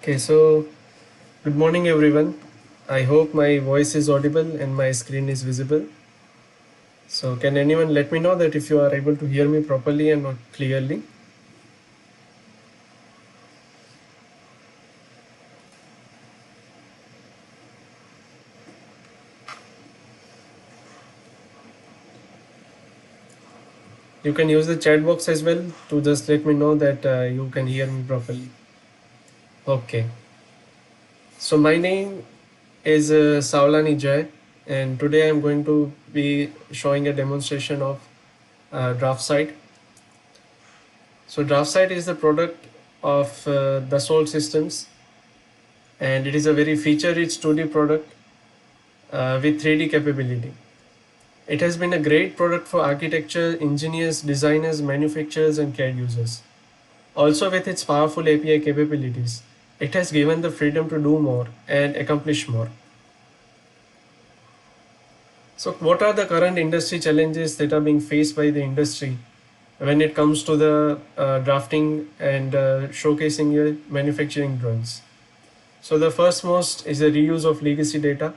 Okay, so good morning everyone. I hope my voice is audible and my screen is visible. So can anyone let me know that if you are able to hear me properly and not clearly? You can use the chat box as well to just let me know that you can hear me properly. Okay. So my name is Saulani Jai, and today I'm going to be showing a demonstration of DraftSight. So DraftSight is the product of Dassault Systems, and it is a very feature-rich 2D product with 3D capability. It has been a great product for architecture, engineers, designers, manufacturers, and CAD users. Also, with its powerful API capabilities, it has given the freedom to do more and accomplish more. So, what are the current industry challenges that are being faced by the industry when it comes to the drafting and showcasing your manufacturing drawings? So, the first most is the reuse of legacy data,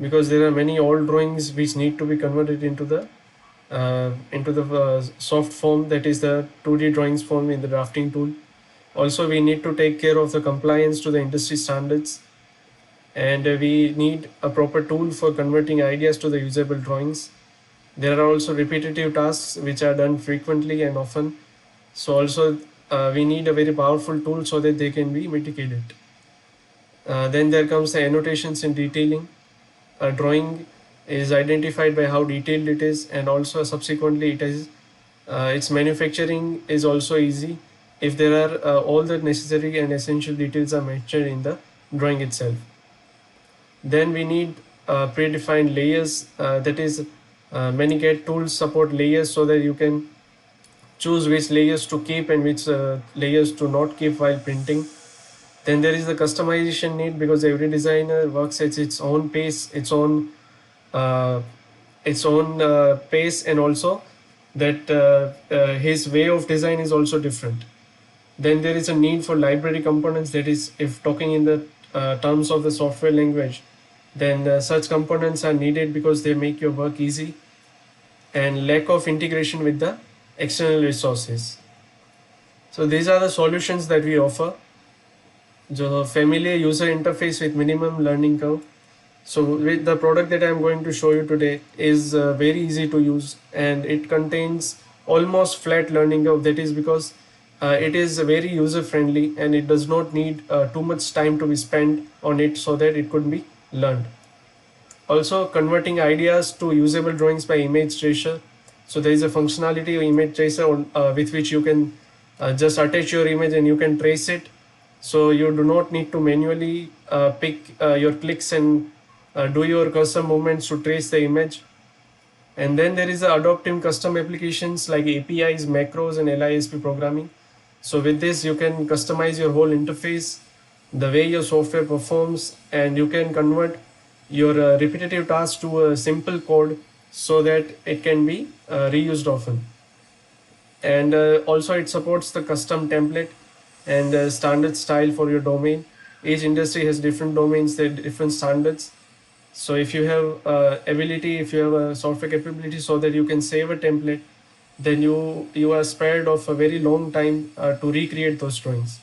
because there are many old drawings which need to be converted into the soft form, that is the 2D drawings form in the drafting tool. Also, we need to take care of the compliance to the industry standards, and we need a proper tool for converting ideas to the usable drawings. There are also repetitive tasks which are done frequently and often. So also we need a very powerful tool so that they can be mitigated. Then there comes the annotations and detailing. A drawing is identified by how detailed it is, and also subsequently its manufacturing is also easy if there are all the necessary and essential details are mentioned in the drawing itself. Then we need predefined layers, that is many CAD tools support layers so that you can choose which layers to keep and which layers to not keep while printing. Then there is the customization need, because every designer works at its own pace, uh, its own pace, and also that his way of design is also different. Then there is a need for library components, that is, if talking in the terms of the software language, then such components are needed because they make your work easy, and lack of integration with the external resources. So these are the solutions that we offer. The familiar user interface with minimum learning curve. So with the product that I'm going to show you today is very easy to use, and it contains almost flat learning curve. That is because it is very user friendly and it does not need too much time to be spent on it so that it could be learned. Also, converting ideas to usable drawings by image tracer. So there is a functionality of image tracer with which you can just attach your image and you can trace it. So you do not need to manually pick your clicks and do your cursor movements to trace the image. And then there is the adaptive custom applications like APIs, macros, and LISP programming. So with this, you can customize your whole interface, the way your software performs, and you can convert your repetitive tasks to a simple code so that it can be reused often. And also it supports the custom template and standard style for your domain. Each industry has different domains, they different standards. So if you have ability, if you have a software capability so that you can save a template, then you are spared of a very long time to recreate those drawings.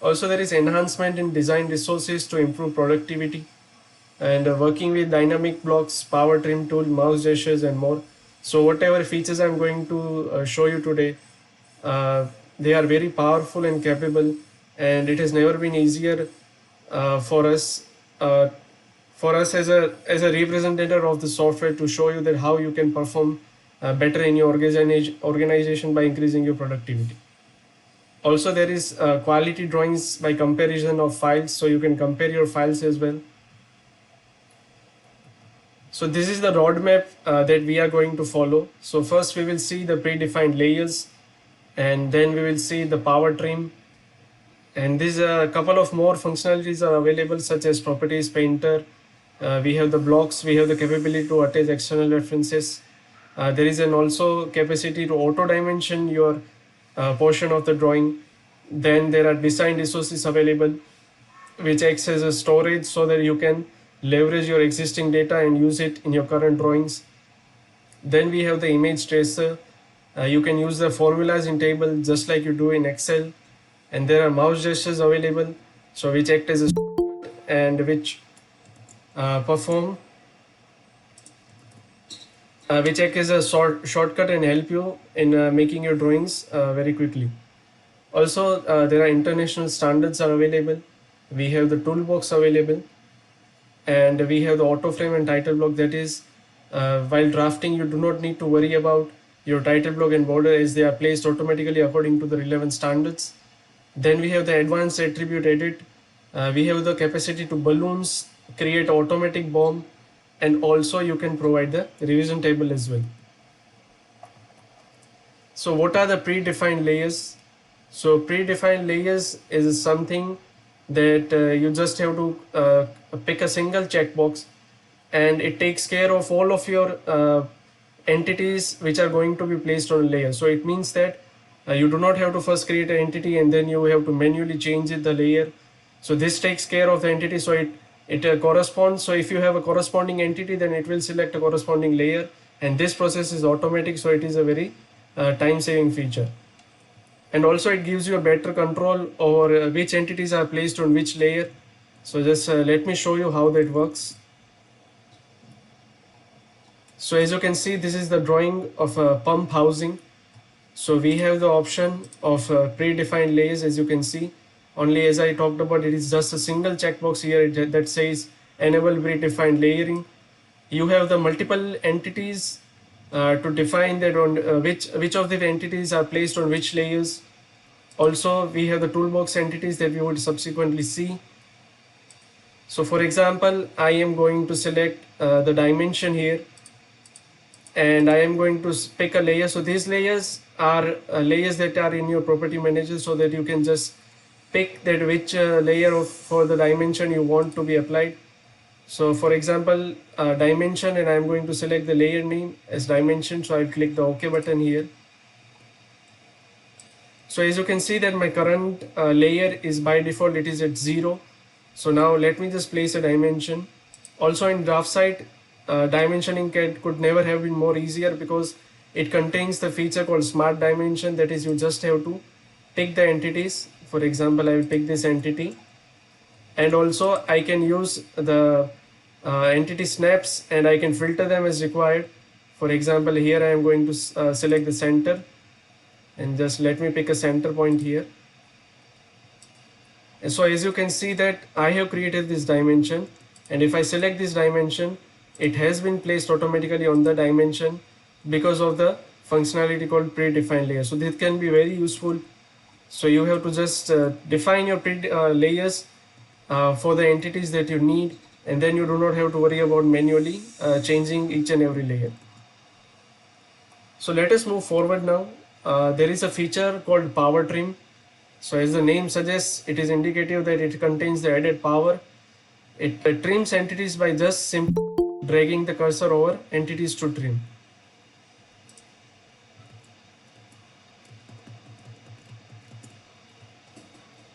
Also, there is enhancement in design resources to improve productivity, and working with dynamic blocks, power trim tool, mouse gestures, and more. So whatever features I'm going to show you today, uh, they are very powerful and capable, and it has never been easier for us as a representative of the software to show you that how you can perform better in your organization by increasing your productivity. Also, there is quality drawings by comparison of files, so you can compare your files as well. So this is the roadmap that we are going to follow. So first we will see the predefined layers, and then we will see the power trim, and these a couple of more functionalities are available, such as properties painter. We have the blocks, we have the capability to attach external references. There is an also capacity to auto dimension your portion of the drawing. Then there are design resources available. which acts as a storage so that you can leverage your existing data and use it in your current drawings. Then we have the image tracer. You can use the formulas in table just like you do in Excel, and there are mouse gestures available, so which act as a and which perform which act as a shortcut and help you in making your drawings very quickly. Also, there are international standards are available. We have the toolbox available, and we have the auto frame and title block. That is, while drafting, you do not need to worry about your title block and border as they are placed automatically according to the relevant standards. Then we have the advanced attribute edit. We have the capacity to balloons, create automatic BOM, and also you can provide the revision table as well. So what are the predefined layers? So predefined layers is something that you just have to pick a single checkbox, and it takes care of all of your entities which are going to be placed on a layer. So it means that you do not have to first create an entity and then you have to manually change the layer. So this takes care of the entity, so it corresponds. So if you have a corresponding entity, then it will select a corresponding layer, and this process is automatic, so it is a very time-saving feature. And also it gives you a better control over which entities are placed on which layer. So just let me show you how that works. So as you can see, this is the drawing of a pump housing. So we have the option of predefined layers. As you can see, only as I talked about, it is just a single checkbox here that says enable predefined layering. You have the multiple entities to define that on which of the entities are placed on which layers. Also, we have the toolbox entities that we would subsequently see. So for example, I am going to select the dimension here, and I am going to pick a layer. So these layers are layers that are in your property manager, so that you can just pick that which layer for the dimension you want to be applied. So for example, dimension, and I am going to select the layer name as dimension. So I'll click the OK button here. So as you can see that my current layer is by default, it is at 0. So now let me just place a dimension. Also in DraftSight, dimensioning could never have been more easier, because it contains the feature called smart dimension. That is, you just have to pick the entities. For example, I will pick this entity, and also I can use the entity snaps, and I can filter them as required. For example, here I am going to select the center, and just let me pick a center point here. And so as you can see that I have created this dimension, and if I select this dimension, it has been placed automatically on the dimension because of the functionality called predefined layer. So this can be very useful. So you have to just define your layers for the entities that you need, and then you do not have to worry about manually changing each and every layer. So let us move forward now. There is a feature called power trim. So as the name suggests, it is indicative that it contains the added power. It trims entities by just simply dragging the cursor over entities to trim.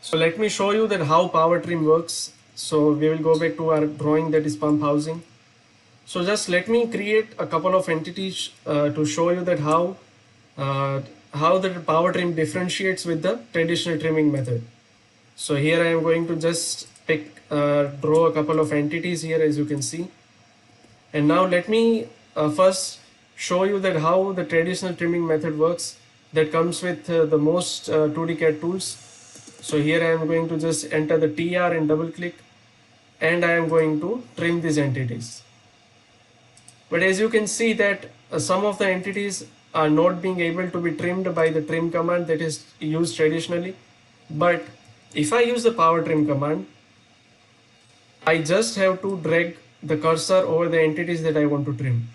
So let me show you that how power trim works. So we will go back to our drawing, that is pump housing. So just let me create a couple of entities to show you that how the power trim differentiates with the traditional trimming method. So here I am going to just draw a couple of entities here, as you can see. And now let me first show you that how the traditional trimming method works, that comes with the most 2D CAD tools. So here I am going to just enter the TR and double click, and I am going to trim these entities. But as you can see that some of the entities are not being able to be trimmed by the trim command that is used traditionally. But if I use the power trim command, I just have to drag the cursor over the entities that I want to trim.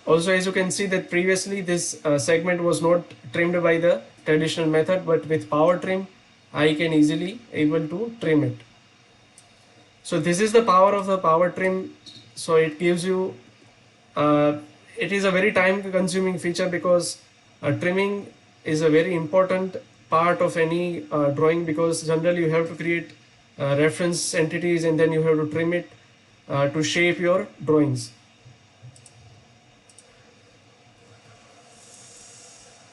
Also, as you can see that previously this segment was not trimmed by the traditional method, but with power trim, I can easily able to trim it. So this is the power of the power trim. So it gives you, it is a very time consuming feature, because trimming is a very important part of any drawing, because generally you have to create reference entities, and then you have to trim it to shape your drawings.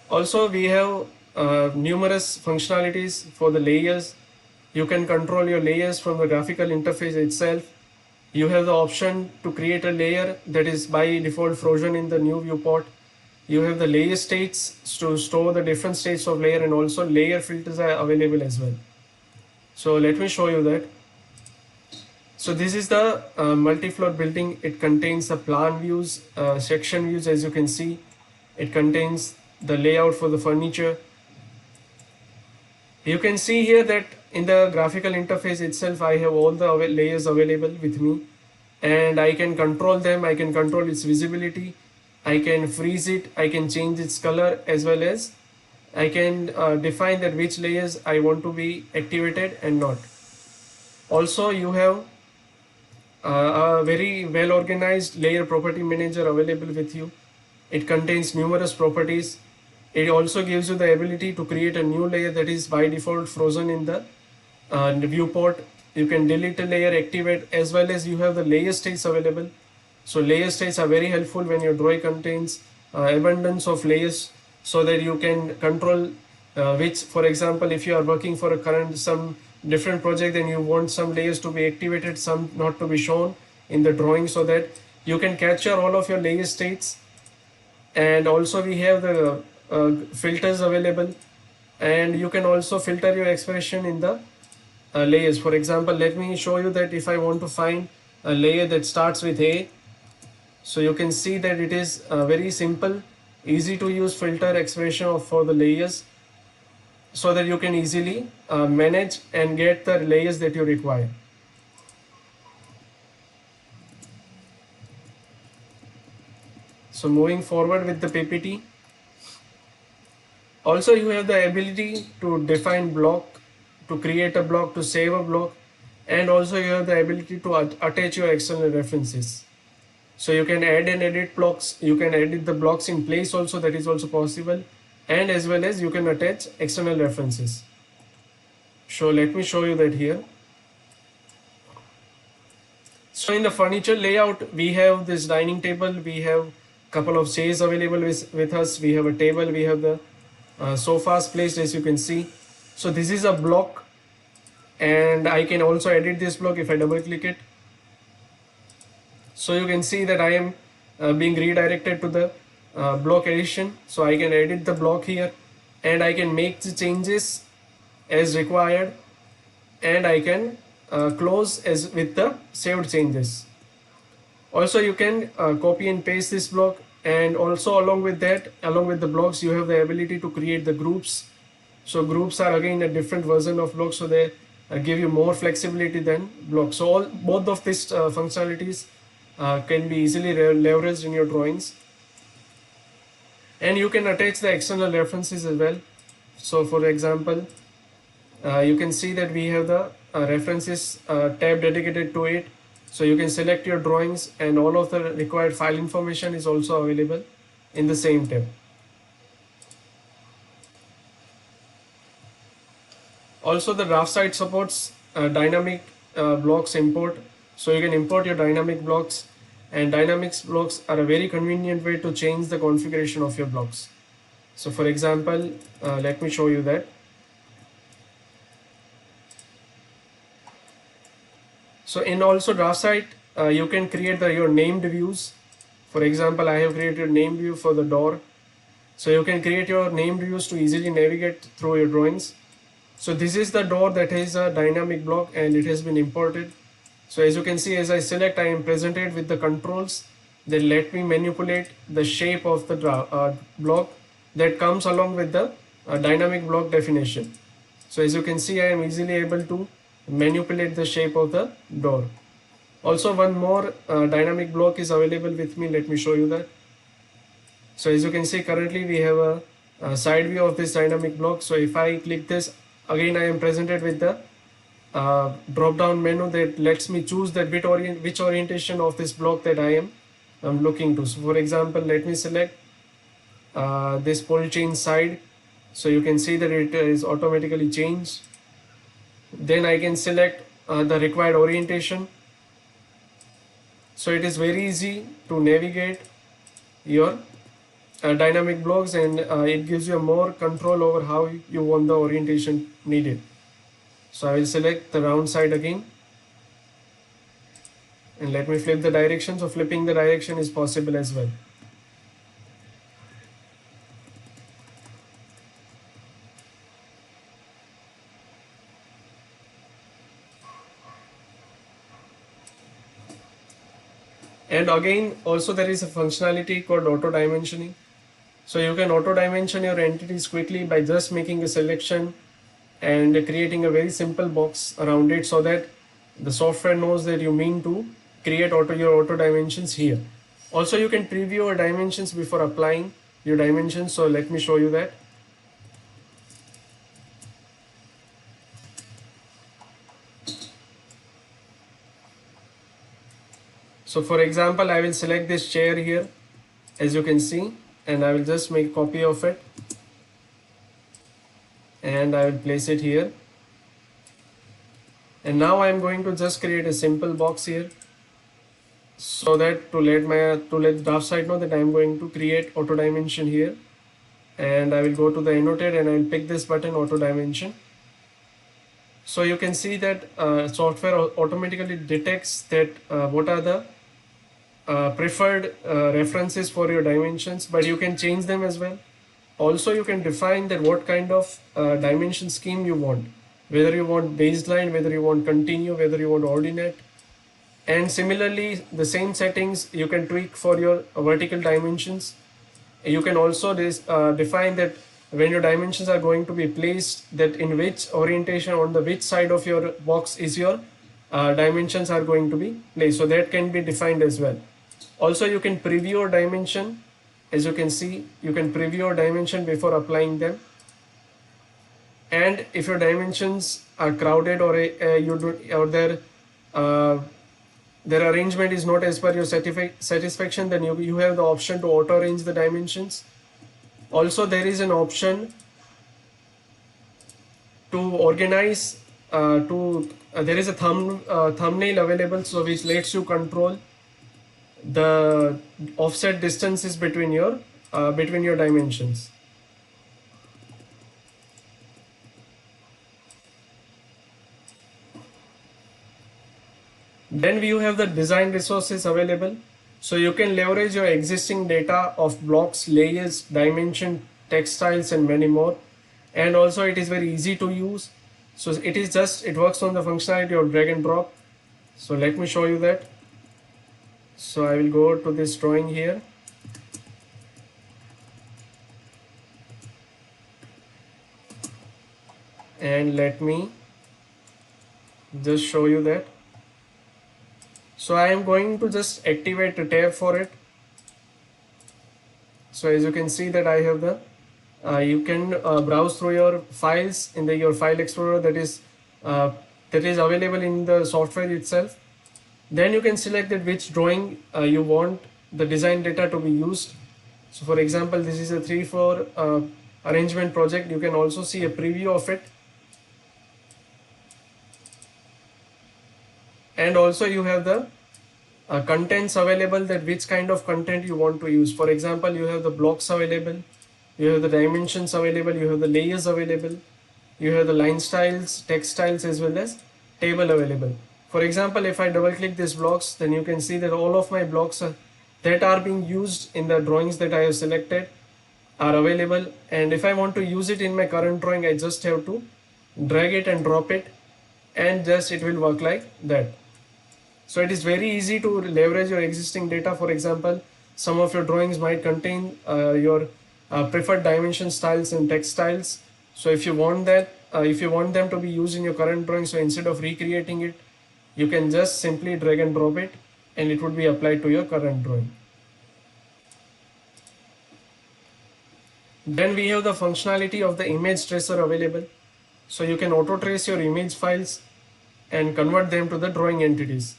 Also, we have numerous functionalities for the layers. You can control your layers from the graphical interface itself. You have the option to create a layer that is by default frozen in the new viewport. You have the layer states to store the different states of layer, and also layer filters are available as well. So let me show you that. So this is the multi-floor building. It contains the plan views, section views, as you can see. It contains the layout for the furniture. You can see here that in the graphical interface itself, I have all the layers available with me, and I can control them. I can control its visibility. I can freeze it. I can change its color, as well as I can define that which layers I want to be activated and not. Also, you have a very well organized layer property manager available with you. It contains numerous properties. It also gives you the ability to create a new layer that is by default frozen in the viewport. You can delete a layer, activate, as well as you have the layer states available. So layer states are very helpful when your drawing contains abundance of layers, so that you can control which, for example, if you are working for a current some different project, then you want some layers to be activated, some not to be shown in the drawing, so that you can capture all of your layer states. And also we have the filters available, and you can also filter your expression in the layers. For example, let me show you that if I want to find a layer that starts with A, so you can see that it is very simple, easy to use filter expression for the layers, so that you can easily manage and get the layers that you require. So moving forward with the PPT, also you have the ability to define block, to create a block, to save a block, and also you have the ability to attach your external references. So you can add and edit blocks, you can edit the blocks in place also, that is also possible, and as well as you can attach external references. So let me show you that here. So in the furniture layout, we have this dining table, we have couple of chairs available with us, we have a table, we have the sofas placed, as you can see. So this is a block, and I can also edit this block if I double click it. So you can see that I am being redirected to the block edition. So I can edit the block here, and I can make the changes as required, and I can close as with the saved changes. Also you can copy and paste this block, and also along with that, along with the blocks, you have the ability to create the groups. So groups are again a different version of blocks, so they give you more flexibility than blocks. So both of these functionalities can be easily leveraged in your drawings. And you can attach the external references as well. So for example, you can see that we have the references tab dedicated to it. So you can select your drawings, and all of the required file information is also available in the same tab. Also, the draft site supports dynamic blocks import. So you can import your dynamic blocks, and dynamics blocks are a very convenient way to change the configuration of your blocks. So for example, let me show you that. So in also draft site, you can create your named views. For example, I have created named view for the door. So you can create your named views to easily navigate through your drawings. So this is the door that is a dynamic block, and it has been imported. So as you can see, as I select, I am presented with the controls that let me manipulate the shape of the block that comes along with the dynamic block definition. So as you can see, I am easily able to manipulate the shape of the door. Also, one more dynamic block is available with me. Let me show you that. So as you can see, currently we have a side view of this dynamic block. So if I click this, again I am presented with the drop down menu that lets me choose that which orientation of this block that I am looking to. So for example, let me select this pull chain side. So you can see that it is automatically changed. Then I can select the required orientation. So it is very easy to navigate your dynamic blocks, and it gives you more control over how you want the orientation needed. So I will select the round side again, and let me flip the direction. So flipping the direction is possible as well. And again, also there is a functionality called auto dimensioning. So you can auto dimension your entities quickly by just making a selection and creating a very simple box around it, so that the software knows that you mean to create your auto dimensions here. Also, you can preview your dimensions before applying your dimensions. So let me show you that. So for example, I will select this chair here, as you can see, and I will just make a copy of it, and I will place it here. And now I am going to just create a simple box here, so that to let draft side know that I am going to create auto dimension here. And I will go to the annotate and I will pick this button, auto dimension. So you can see that software automatically detects that what are the preferred references for your dimensions, but you can change them as well. Also, you can define that what kind of dimension scheme you want, whether you want baseline, whether you want continue, whether you want ordinate. And similarly, the same settings you can tweak for your vertical dimensions. You can also define that when your dimensions are going to be placed, that in which orientation, on the which side of your box is your dimensions are going to be placed. So that can be defined as well. Also, you can preview your dimension. As you can see, you can preview your dimension before applying them. And if your dimensions are crowded, or their arrangement is not as per your satisfaction, then you have the option to auto arrange the dimensions. Also, there is an option to organize there is a thumbnail available, so which lets you control the offset distances between your dimensions. Then we have the design resources available. So you can leverage your existing data of blocks, layers, dimension, textiles, and many more. And also it is very easy to use. So it works on the functionality of drag and drop. So let me show you that. So I will go to this drawing here. And let me just show you that. So I am going to just activate the tab for it. So as you can see that I have the, you can browse through your files in your file explorer that is available in the software itself. Then you can select that which drawing you want the design data to be used. So for example, this is a 3-4 arrangement project. You can also see a preview of it. And also you have the contents available, that which kind of content you want to use. For example, you have the blocks available, you have the dimensions available, you have the layers available, you have the line styles, text styles, as well as table available. For example, if I double click these blocks, then you can see that all of my blocks that are being used in the drawings that I have selected are available. And if I want to use it in my current drawing, I just have to drag it and drop it, and just it will work like that. So it is very easy to leverage your existing data. For example, some of your drawings might contain your preferred dimension styles and text styles. So if you want that, if you want them to be used in your current drawing, so instead of recreating it, you can just simply drag and drop it, and it would be applied to your current drawing. Then we have the functionality of the image tracer available. So you can auto trace your image files and convert them to the drawing entities.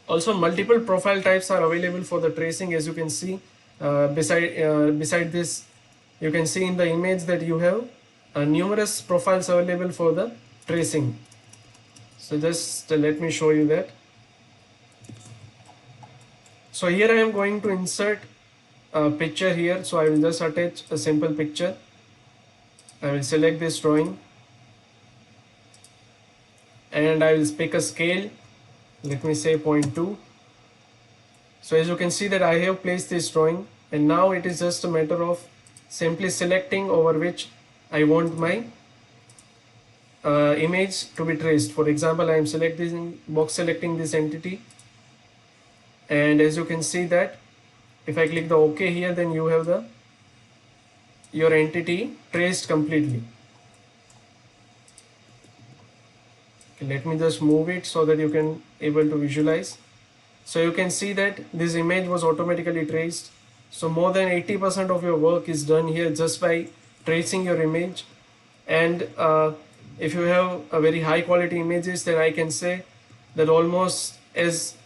Also, multiple profile types are available for the tracing. As you can see, beside this, you can see in the image that you have numerous profiles available for the tracing. So just let me show you that. So here I am going to insert a picture here. So I will just attach a simple picture. I will select this drawing and I will pick a scale. Let me say 0.2. So as you can see that I have placed this drawing, and now it is just a matter of simply selecting over which I want my image to be traced. For example, I am selecting this entity, and as you can see that if I click the OK here, then you have your entity traced completely. Okay, let me just move it so that you can able to visualize. So you can see that this image was automatically traced. So more than 80% of your work is done here just by tracing your image. And if you have a very high quality images, then I can say that almost as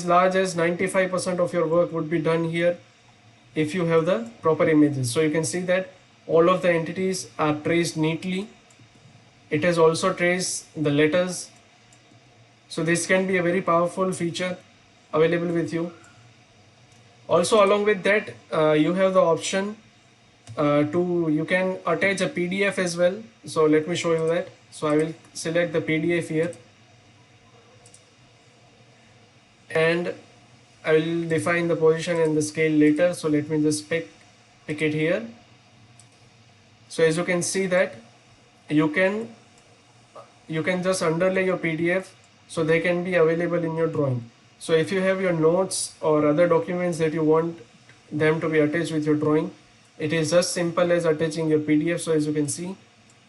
large as 95% of your work would be done here if you have the proper images. So you can see that all of the entities are traced neatly. It has also traced the letters. So this can be a very powerful feature available with you. Also, along with that, you have the option you can attach a PDF as well. So let me show you that. So I will select the PDF here and I will define the position and the scale later. So let me just pick it here. So as you can see that you can just underlay your PDF so they can be available in your drawing. So if you have your notes or other documents that you want them to be attached with your drawing, it is just simple as attaching your PDF. So as you can see,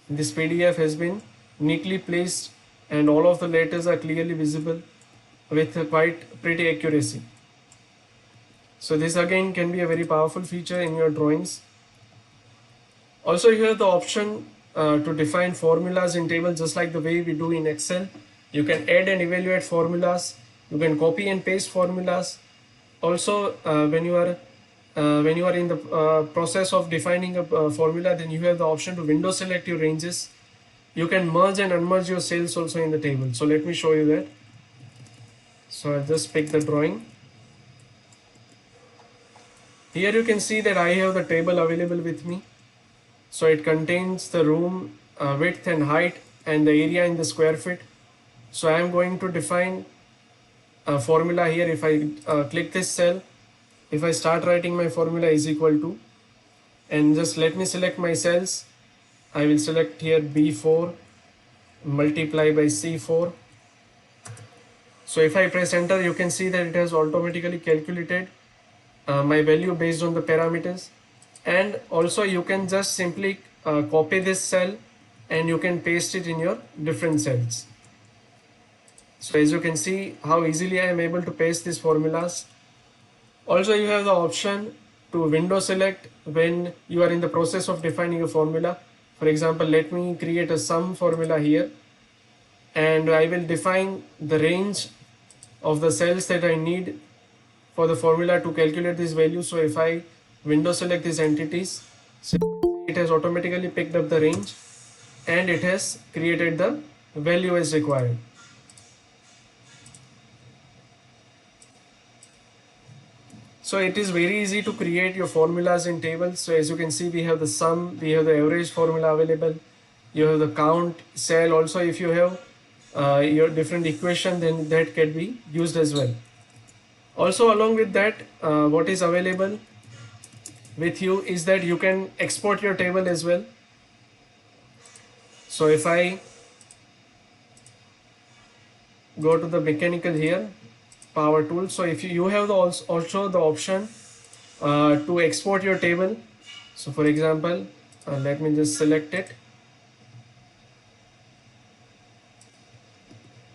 this PDF has been neatly placed and all of the letters are clearly visible with quite pretty accuracy. So this again can be a very powerful feature in your drawings. Also, you have the option to define formulas in tables just like the way we do in Excel. You can add and evaluate formulas. You can copy and paste formulas. Also, when you are in the process of defining a formula, then you have the option to window select your ranges. You can merge and unmerge your cells also in the table. So let me show you that. So I'll just pick the drawing. Here you can see that I have the table available with me. So it contains the room width and height and the area in the square feet. So I am going to define a formula here. If I click this cell, if I start writing my formula is equal to, and just let me select my cells. I will select here B4 multiply by C4. So if I press enter, you can see that it has automatically calculated my value based on the parameters. And also you can just simply copy this cell and you can paste it in your different cells. So as you can see how easily I am able to paste these formulas. Also you have the option to window select when you are in the process of defining a formula. For example, let me create a sum formula here and I will define the range of the cells that I need for the formula to calculate this value. So if I window select these entities, so it has automatically picked up the range and it has created the value as required. So it is very easy to create your formulas in tables. So as you can see, we have the sum, we have the average formula available, you have the count cell. Also if you have your different equation, then that can be used as well. Also along with that, what is available with you is that you can export your table as well. So if I go to the mechanical here, power tool, so if you have also the option to export your table. So for example, let me just select it.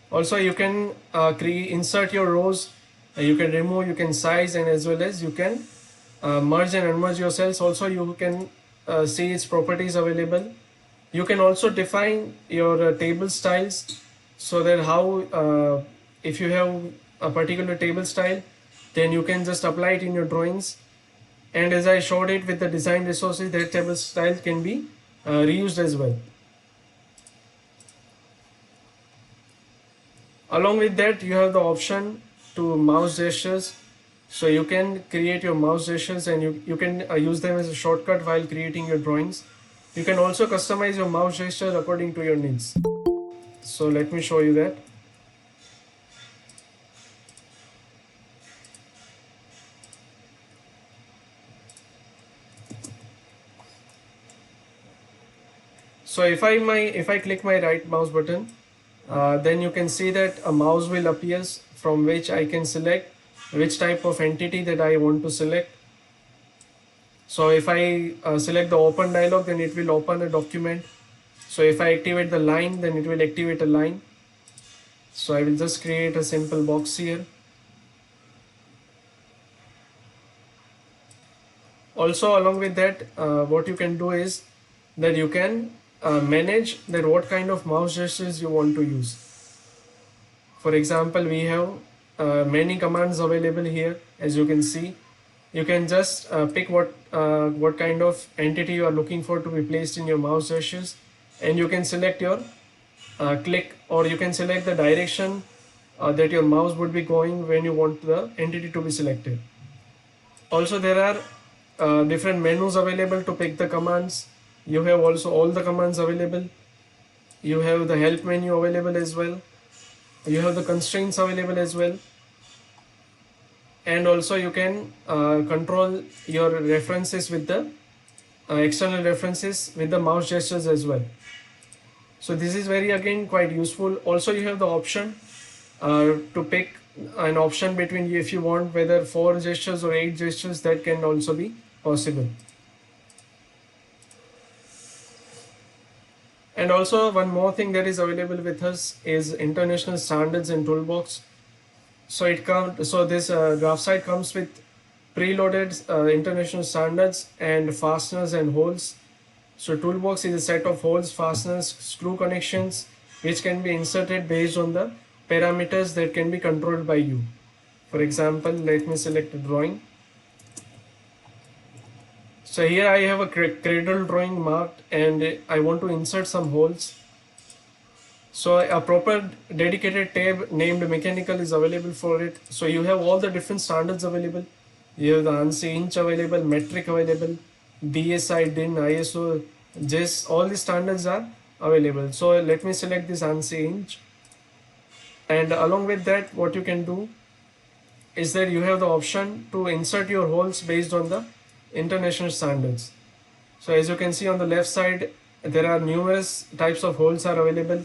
Also you can insert your rows, you can remove, you can size, and as well as you can merge and unmerge your cells. Also you can see its properties available. You can also define your table styles, so that how if you have a particular table style, then you can just apply it in your drawings. And as I showed it with the design resources, that table style can be reused as well. Along with that, you have the option to mouse gestures. So you can create your mouse gestures and you can use them as a shortcut while creating your drawings. You can also customize your mouse gesture according to your needs. So let me show you that. So if I click my right mouse button, then you can see that a mouse will appear from which I can select which type of entity that I want to select. So if I select the open dialog, then it will open a document. So if I activate the line, then it will activate a line. So I will just create a simple box here. Also, along with that, what you can do is that you can manage that what kind of mouse gestures you want to use. For example, we have many commands available here. As you can see, you can just pick what kind of entity you are looking for to be placed in your mouse gestures, and you can select your click, or you can select the direction that your mouse would be going when you want the entity to be selected. Also, there are different menus available to pick the commands. You have also all the commands available. You have the help menu available as well. You have the constraints available as well. And also you can control your references with the external references with the mouse gestures as well. So this is very again quite useful. Also, you have the option to pick an option between, if you want, whether 4 gestures or 8 gestures, that can also be possible. And also one more thing that is available with us is international standards and toolbox. So this draft site comes with preloaded international standards and fasteners and holes. So toolbox is a set of holes, fasteners, screw connections which can be inserted based on the parameters that can be controlled by you. For example, let me select a drawing. So here I have a cradle drawing marked and I want to insert some holes. So a proper dedicated tab named mechanical is available for it. So you have all the different standards available. You have the ANSI inch available, metric available, BSI, DIN, ISO, JIS, all these standards are available. So let me select this ANSI inch. And along with that, what you can do is that you have the option to insert your holes based on the international standards. So as you can see on the left side, there are numerous types of holes are available.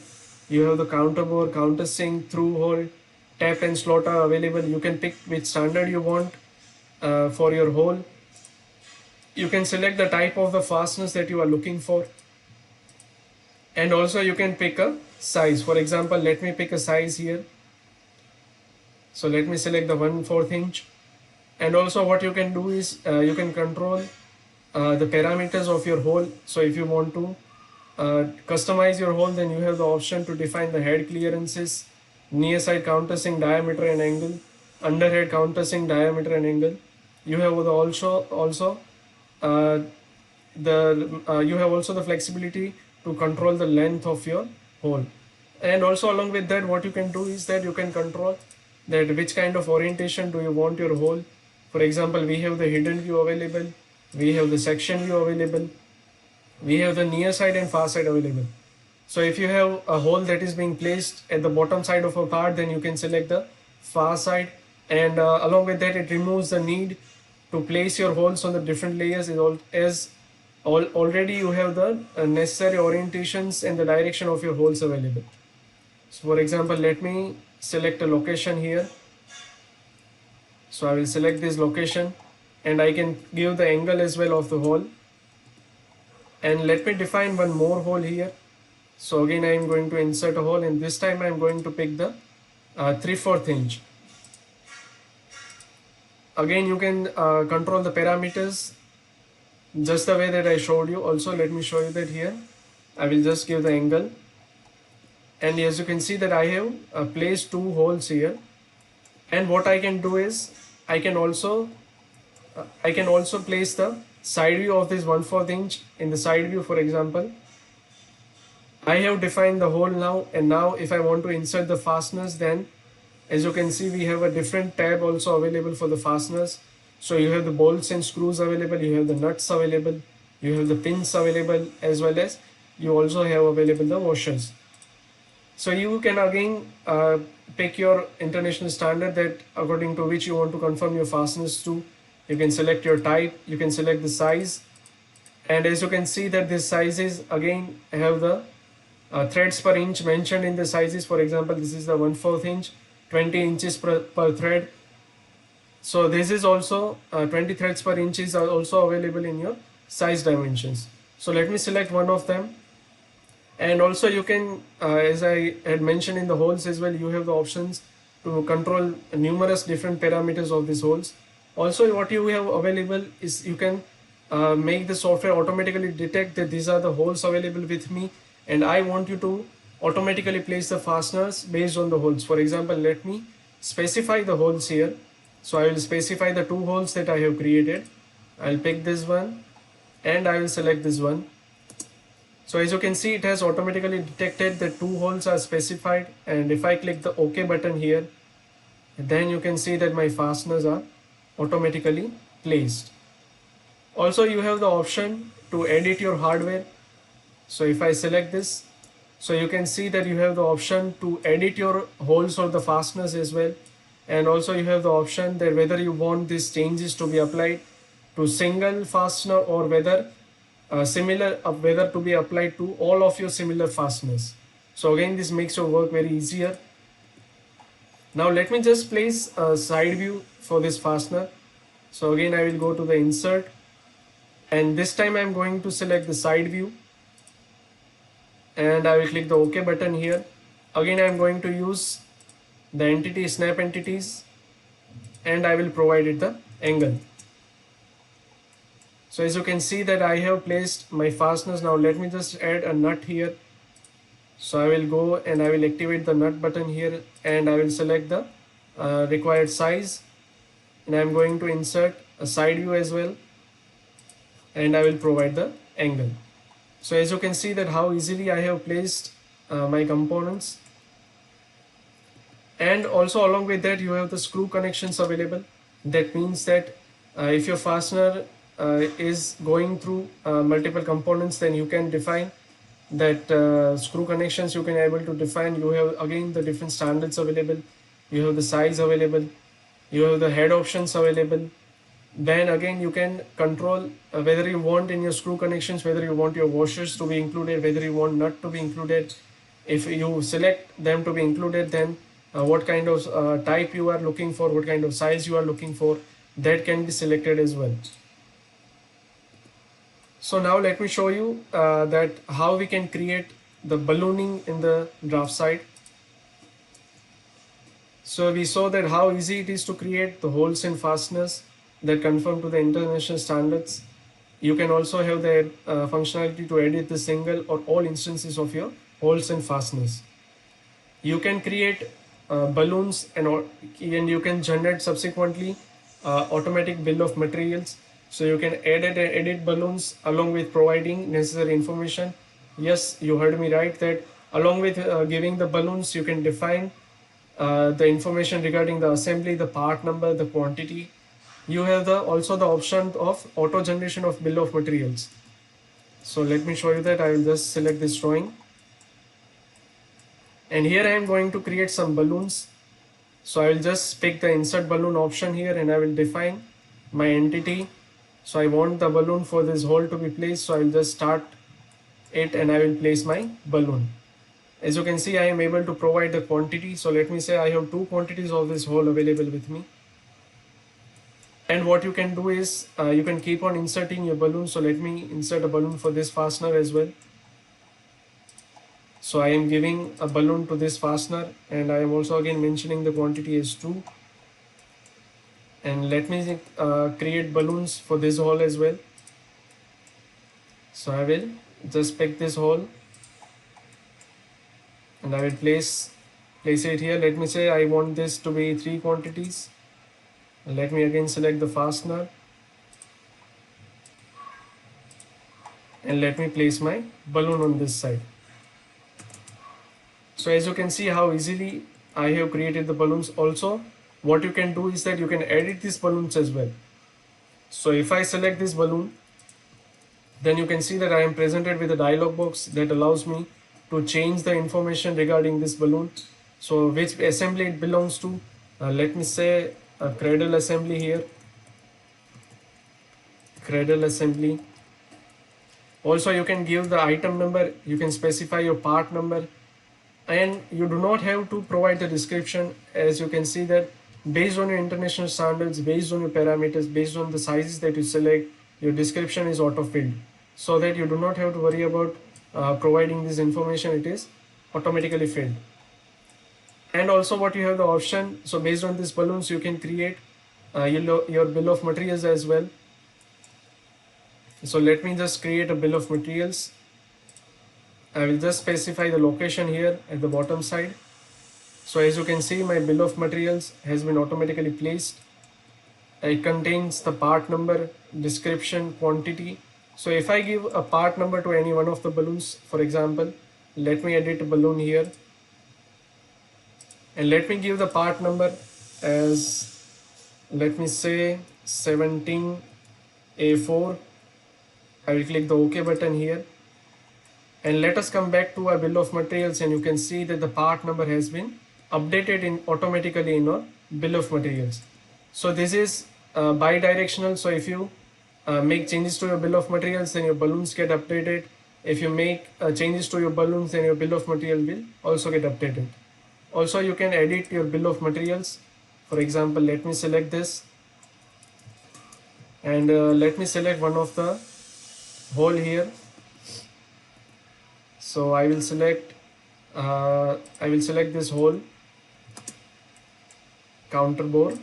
You have the counter bore, countersink, through hole, tap and slot are available. You can pick which standard you want for your hole. You can select the type of the fasteners that you are looking for. And also you can pick a size. For example, let me pick a size here. So let me select the 1/4 inch. And also what you can do is you can control the parameters of your hole. So if you want to customize your hole, then you have the option to define the head clearances, near side countersink diameter and angle, underhead countersink diameter and angle. You have also the flexibility to control the length of your hole. And also along with that, what you can do is that you can control that which kind of orientation do you want your hole. For example, we have the hidden view available, we have the section view available, we have the near side and far side available. So if you have a hole that is being placed at the bottom side of a part, then you can select the far side. And along with that, it removes the need to place your holes on the different layers, already you have the necessary orientations and the direction of your holes available. So for example, let me select a location here. So I will select this location and I can give the angle as well of the hole. And let me define one more hole here. So again, I am going to insert a hole, and this time I am going to pick the 3/4 inch. Again, you can control the parameters just the way that I showed you. Also, let me show you that here. I will just give the angle. And as you can see that I have placed 2 holes here. And what I can do is I can also place the side view of this 1/4 inch in the side view. For example, I have defined the hole now, and now if I want to insert the fasteners, then as you can see, we have a different tab also available for the fasteners. So you have the bolts and screws available, you have the nuts available, you have the pins available, as well as you also have available the washers. So you can again pick your international standard that according to which you want to confirm your fasteners to. You can select your type, you can select the size, and as you can see that this sizes again have the threads per inch mentioned in the sizes. For example, this is the 1/4 inch, 20 inches per thread. So this is also 20 threads per inch is also available in your size dimensions. So let me select one of them. And also you can, as I had mentioned in the holes as well, you have the options to control numerous different parameters of these holes. Also what you have available is you can make the software automatically detect that these are the holes available with me, and I want you to automatically place the fasteners based on the holes. For example, let me specify the holes here. So I will specify the 2 holes that I have created. I'll pick this one and I will select this one. So as you can see, it has automatically detected that 2 holes are specified, and if I click the OK button here, then you can see that my fasteners are automatically placed. Also you have the option to edit your hardware. So if I select this, so you can see that you have the option to edit your holes or the fasteners as well. And also you have the option that whether you want these changes to be applied to single fastener or whether whether to be applied to all of your similar fasteners. So again, this makes your work very easier. Now let me just place a side view for this fastener. So again, I will go to the insert, and this time I'm going to select the side view, and I will click the OK button here. Again, I'm going to use the entity snap entities, and I will provide it the angle. So as you can see that I have placed my fasteners. Now let me just add a nut here. So I will go and I will activate the nut button here, and I will select the required size, and I'm going to insert a side view as well, and I will provide the angle. So as you can see that how easily I have placed my components. And also along with that, you have the screw connections available. That means that if your fastener is going through multiple components, then you can define that screw connections. You can able to define. You have again the different standards available, you have the size available, you have the head options available. Then again you can control whether you want in your screw connections, whether you want your washers to be included, whether you want nut to be included. If you select them to be included, then what kind of type you are looking for, what kind of size you are looking for, that can be selected as well. So now let me show you that how we can create the ballooning in the draft side. So we saw that how easy it is to create the holes and fasteners that conform to the international standards. You can also have the functionality to edit the single or all instances of your holes and fasteners. You can create balloons, and you can generate subsequently automatic bill of materials. So you can edit balloons along with providing necessary information. Yes, you heard me right, that along with giving the balloons, you can define the information regarding the assembly, the part number, the quantity. You have the also the option of auto generation of bill of materials. So let me show you that. I will just select this drawing, and here I am going to create some balloons. So I will just pick the insert balloon option here, and I will define my entity. So I want the balloon for this hole to be placed, so I will just start it and I will place my balloon. As you can see, I am able to provide the quantity. So let me say I have 2 quantities of this hole available with me. And what you can do is you can keep on inserting your balloon. So let me insert a balloon for this fastener as well. So I am giving a balloon to this fastener, and I am also again mentioning the quantity as 2. And let me create balloons for this hole as well. So I will just pick this hole and I will place it here. Let me say I want this to be 3 quantities. And let me again select the fastener, and let me place my balloon on this side. So as you can see how easily I have created the balloons. Also, what you can do is that you can edit these balloons as well. So if I select this balloon, then you can see that I am presented with a dialog box that allows me to change the information regarding this balloon. So which assembly it belongs to. Let me say a cradle assembly here. Cradle assembly. Also you can give the item number, you can specify your part number, and you do not have to provide the description. As you can see that based on your international standards, based on your parameters, based on the sizes that you select, your description is auto-filled, so that you do not have to worry about providing this information. It is automatically filled. And also what you have the option, so based on these balloons you can create your bill of materials as well. So let me just create a bill of materials. I will just specify the location here at the bottom side. So as you can see, my bill of materials has been automatically placed. It contains the part number, description, quantity. So if I give a part number to any one of the balloons, for example, let me edit a balloon here. And let me give the part number as, let me say 17A4. I will click the OK button here. And let us come back to our bill of materials, and you can see that the part number has been updated automatically in our bill of materials. So this is bi-directional. So if you make changes to your bill of materials, then your balloons get updated. If you make changes to your balloons, then your bill of material will also get updated. Also you can edit your bill of materials. For example, let me select this, and let me select one of the hole here. So I will select this hole, counter bore.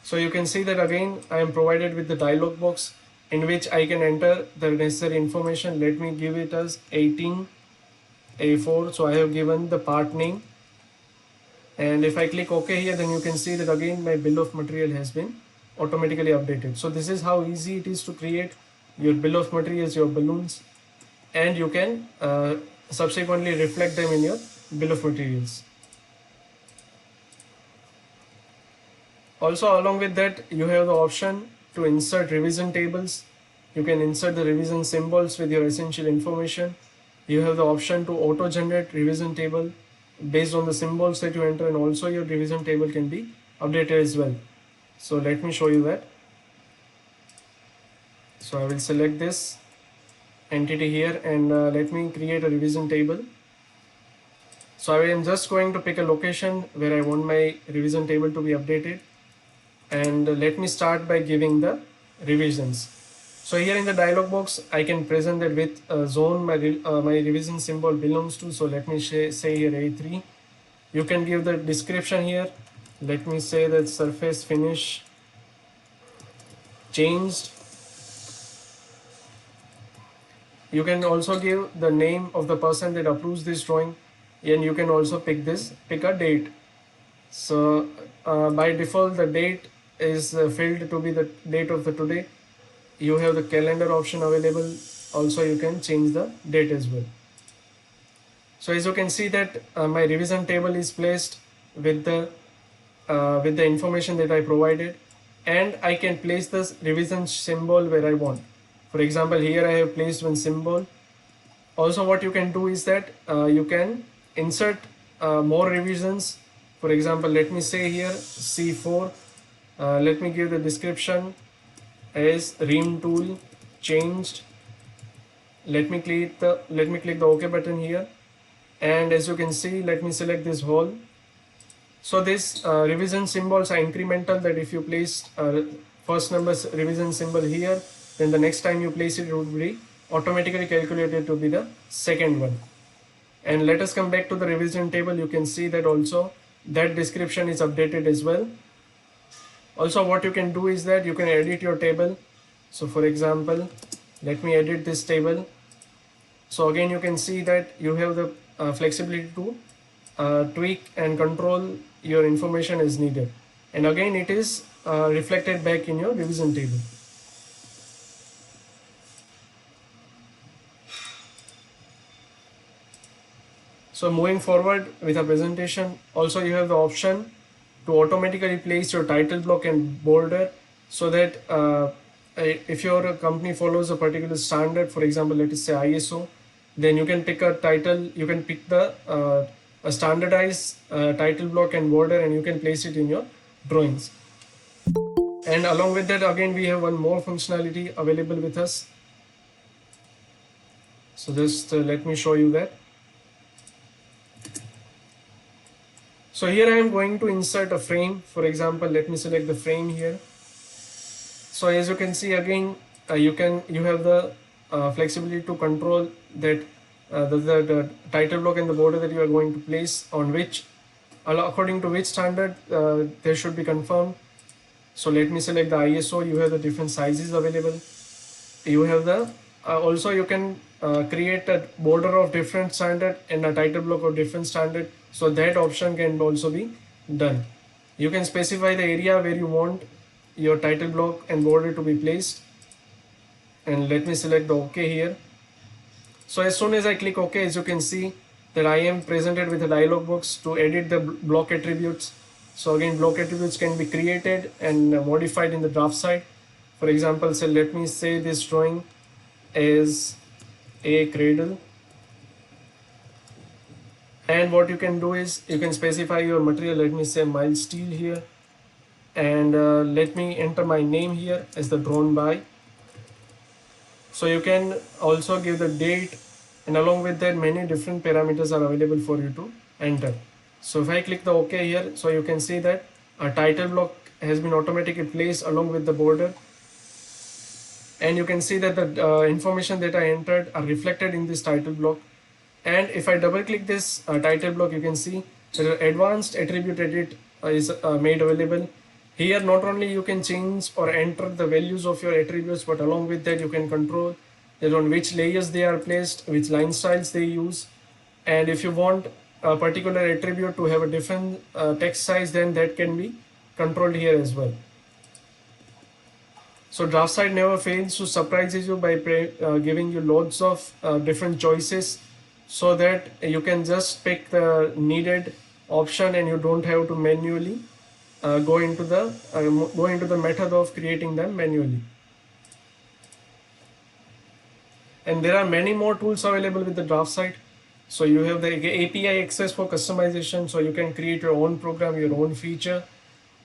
So you can see that again I am provided with the dialog box in which I can enter the necessary information. Let me give it as 18A4. So I have given the part name, and if I click OK here, then you can see that again my bill of material has been automatically updated. So this is how easy it is to create your bill of materials, your balloons, and you can subsequently reflect them in your bill of materials. Also, along with that, you have the option to insert revision tables. You can insert the revision symbols with your essential information. You have the option to auto-generate revision table based on the symbols that you enter, and also your revision table can be updated as well. So let me show you that. So I will select this entity here, and let me create a revision table. So I am just going to pick a location where I want my revision table to be updated, and let me start by giving the revisions. So here in the dialog box I can present that with zone my revision symbol belongs to. So let me say here A3. You can give the description here. Let me say that surface finish changed. You can also give the name of the person that approves this drawing, and you can also pick a date. So by default the date is filled to be the date of the today. You have the calendar option available. Also you can change the date as well. So as you can see that my revision table is placed with the information that I provided, and I can place this revision symbol where I want. For example, here I have placed one symbol. Also what you can do is that you can insert more revisions. For example, let me say here C4. Let me give the description as ream tool changed. Let me click the OK button here, and as you can see, let me select this hole. So this revision symbols are incremental, that if you place first number's revision symbol here, then the next time you place it, it would be automatically calculated to be the second one. And let us come back to the revision table. You can see that also that description is updated as well. Also what you can do is that you can edit your table. So for example, let me edit this table. So again you can see that you have the flexibility to tweak and control your information as needed, and again it is reflected back in your revision table. So moving forward with a presentation, also you have the option to automatically place your title block and border, so that if your company follows a particular standard, for example, let us say ISO, then you can pick a title, you can pick the a standardized title block and border, and you can place it in your drawings. And along with that, again, we have one more functionality available with us. So just let me show you that. So here I am going to insert a frame. For example, let me select the frame here. So as you can see, again, you have the flexibility to control that the title block and the border that you are going to place on which, according to which standard they should be confirmed. So let me select the ISO. You have the different sizes available. You have the also you can create a border of different standard and a title block of different standard. So that option can also be done. You can specify the area where you want your title block and border to be placed. And let me select the OK here. So as soon as I click OK, as you can see that I am presented with a dialog box to edit the block attributes. So again, block attributes can be created and modified in the draft side. For example, so let me say this drawing is a cradle. And what you can do is you can specify your material. Let me say mild steel here, and let me enter my name here as the drawn by. So you can also give the date, and along with that many different parameters are available for you to enter. So if I click the OK here, so you can see that a title block has been automatically placed along with the border, and you can see that the information that I entered are reflected in this title block. And if I double click this title block, you can see that advanced attribute edit is made available. Here not only you can change or enter the values of your attributes, but along with that you can control that on which layers they are placed, which line styles they use. And if you want a particular attribute to have a different text size, then that can be controlled here as well. So DraftSight never fails to surprise you by giving you loads of different choices, so that you can just pick the needed option and you don't have to manually go into the method of creating them manually. And there are many more tools available with the DraftSight. So you have the API access for customization, so you can create your own program, your own feature,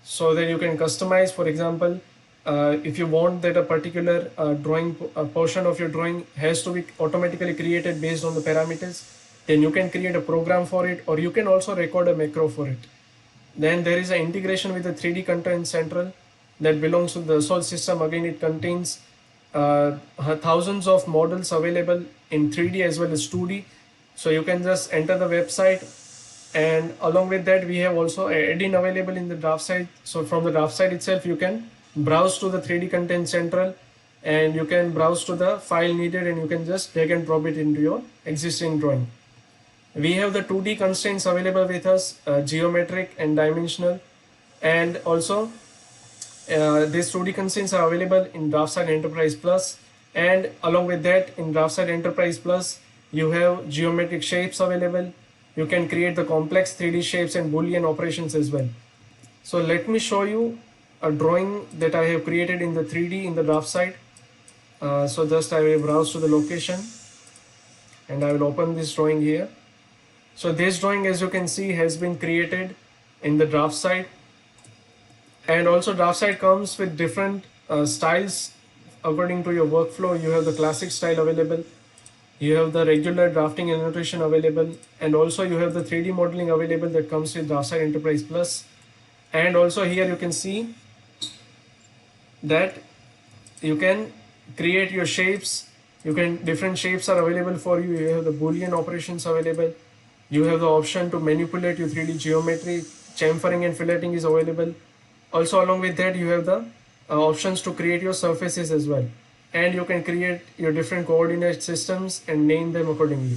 so that you can customize. For example, if you want that a particular drawing portion of your drawing has to be automatically created based on the parameters, then you can create a program for it, or you can also record a macro for it. Then there is an integration with the 3D Content Central that belongs to the Dassault system. Again, it contains thousands of models available in 3D as well as 2D. So you can just enter the website, and along with that we have also a add-in available in the DraftSight. So from the DraftSight itself you can browse to the 3D Content Central, and you can browse to the file needed, and you can just drag and drop it into your existing drawing. We have the 2D constraints available with us, geometric and dimensional, and also these 2D constraints are available in DraftSight Enterprise Plus. And along with that, in DraftSight Enterprise Plus you have geometric shapes available. You can create the complex 3D shapes and Boolean operations as well. So let me show you a drawing that I have created in the 3D in the DraftSight. So just I will browse to the location, and I will open this drawing here. So this drawing, as you can see, has been created in the DraftSight. And also DraftSight comes with different styles according to your workflow. You have the classic style available, you have the regular drafting and annotation available, and also you have the 3D modeling available that comes with DraftSight Enterprise Plus. And also here you can see that you can create your shapes. Different shapes are available for you. You have the Boolean operations available. You have the option to manipulate your 3D geometry. Chamfering and filleting is available. Also along with that you have the options to create your surfaces as well. And you can create your different coordinate systems and name them accordingly.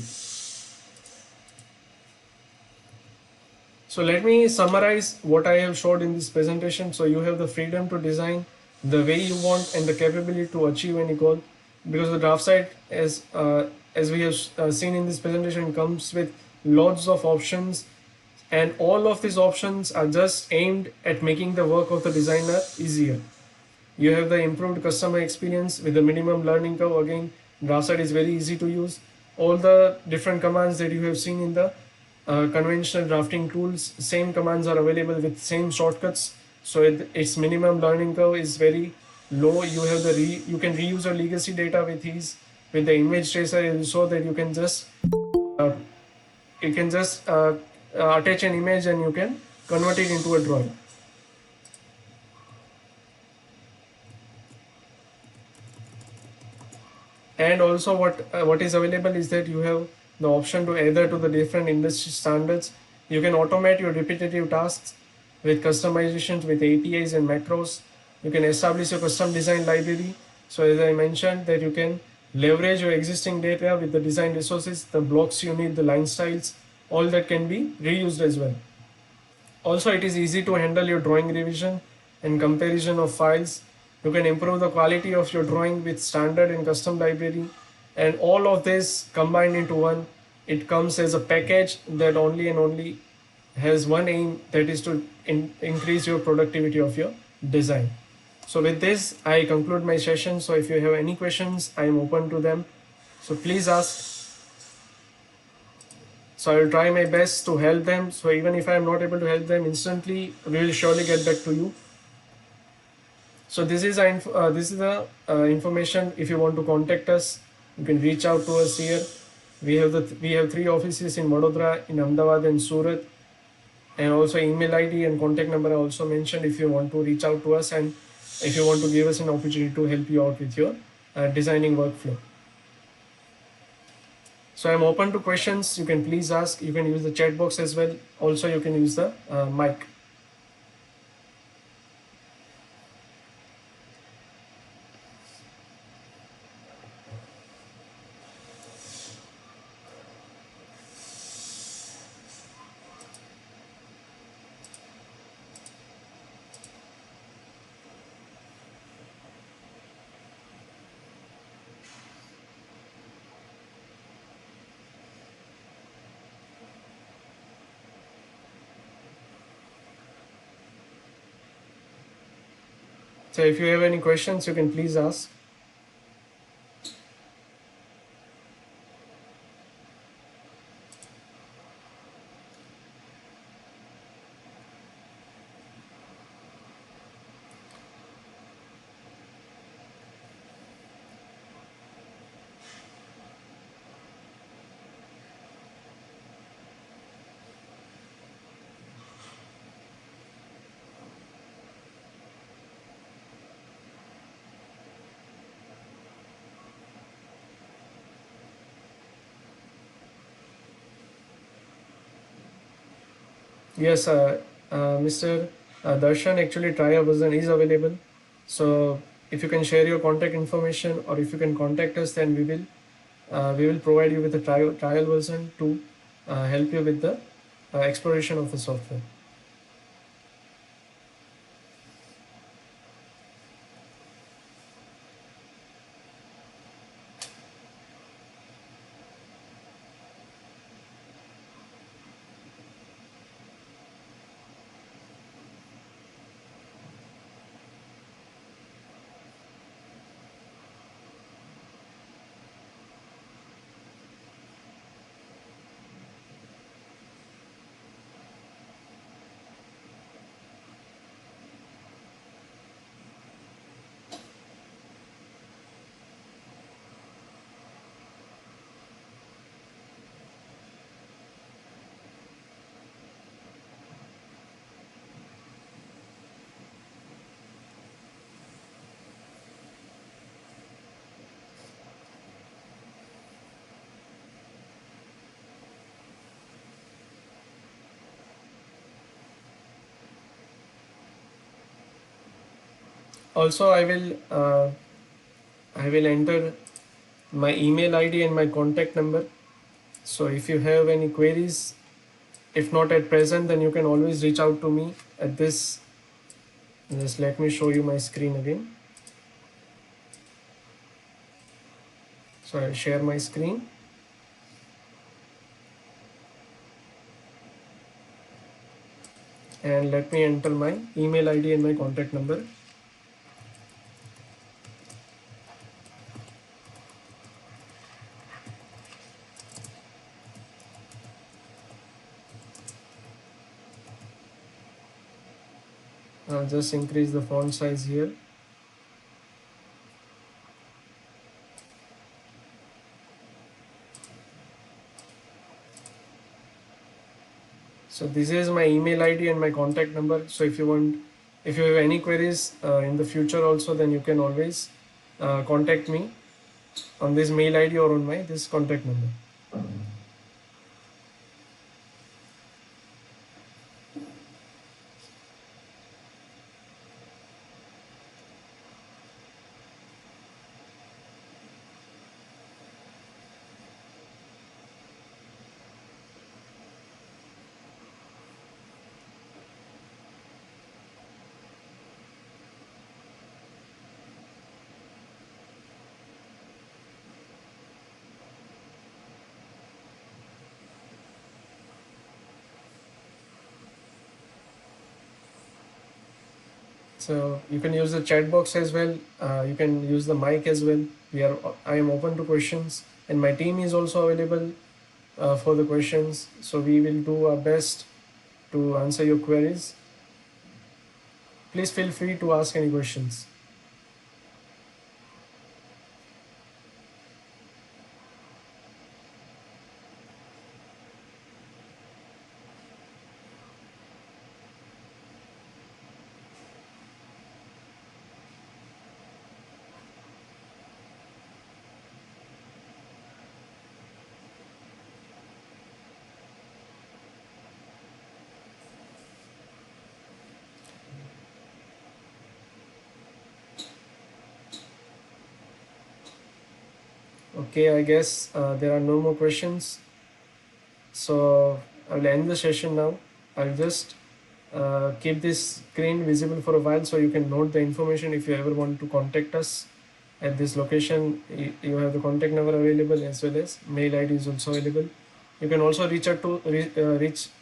So let me summarize what I have showed in this presentation. So you have the freedom to design the way you want and the capability to achieve any goal, because the DraftSight, as we have seen in this presentation, comes with lots of options, and all of these options are just aimed at making the work of the designer easier. You have the improved customer experience with the minimum learning curve. Again, DraftSide is very easy to use. All the different commands that you have seen in the conventional drafting tools, same commands are available with same shortcuts. So its minimum learning curve is very low. You have you can reuse your legacy data with ease. With the image tracer, so that uh, you can just attach an image and you can convert it into a drawing. And also what is available is that you have the option to adhere to the different industry standards. You can automate your repetitive tasks with customizations with APIs and macros. You can establish a custom design library. So as I mentioned, that you can leverage your existing data with the design resources, the blocks you need, the line styles, all that can be reused as well. Also, it is easy to handle your drawing revision and comparison of files. You can improve the quality of your drawing with standard and custom library, and all of this combined into one. It comes as a package that only and only has one aim, that is to increase your productivity of your design. So with this, I conclude my session. So if you have any questions, I am open to them. So please ask. So I will try my best to help them. So even if I am not able to help them instantly, we will surely get back to you. So this is the information. If you want to contact us, you can reach out to us here. We have three offices in Vadodara, in Ahmedabad, and Surat, and also email ID and contact number are also mentioned if you want to reach out to us, and if you want to give us an opportunity to help you out with your designing workflow. So I'm open to questions. You can please ask. You can use the chat box as well. Also, you can use the mic. So if you have any questions, you can please ask. Yes, Mr. Darshan, actually trial version is available. So if you can share your contact information, or if you can contact us, then we will provide you with a trial version to help you with the exploration of the software. Also, I will enter my email ID and my contact number. So if you have any queries, if not at present, then you can always reach out to me at this. Just let me show you my screen again. So I'll share my screen. and let me enter my email ID and my contact number. I'll just increase the font size here. So this is my email ID and my contact number. So if you have any queries in the future also, then you can always contact me on this mail ID or on my this contact number. So you can use the chat box as well. You can use the mic as well. I am open to questions, and my team is also available for the questions. So we will do our best to answer your queries. Please feel free to ask any questions. Okay, I guess there are no more questions. So I'll end the session now. I'll just keep this screen visible for a while so you can note the information. If you ever want to contact us at this location, you have the contact number available, as well as mail ID is also available. You can also reach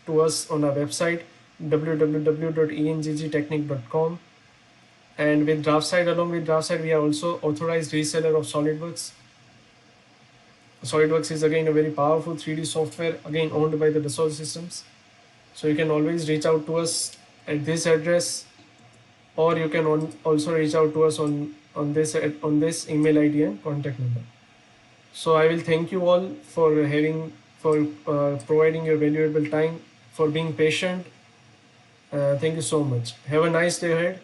to us on our website www.enggtechnique.com. And with DraftSide, along with DraftSide, we are also authorized reseller of SolidWorks. SolidWorks is again a very powerful 3D software, again owned by the Dassault Systems. So you can always reach out to us at this address, or you can also reach out to us on this email ID and contact number. So I will thank you all for providing your valuable time, for being patient. Thank you so much. Have a nice day ahead.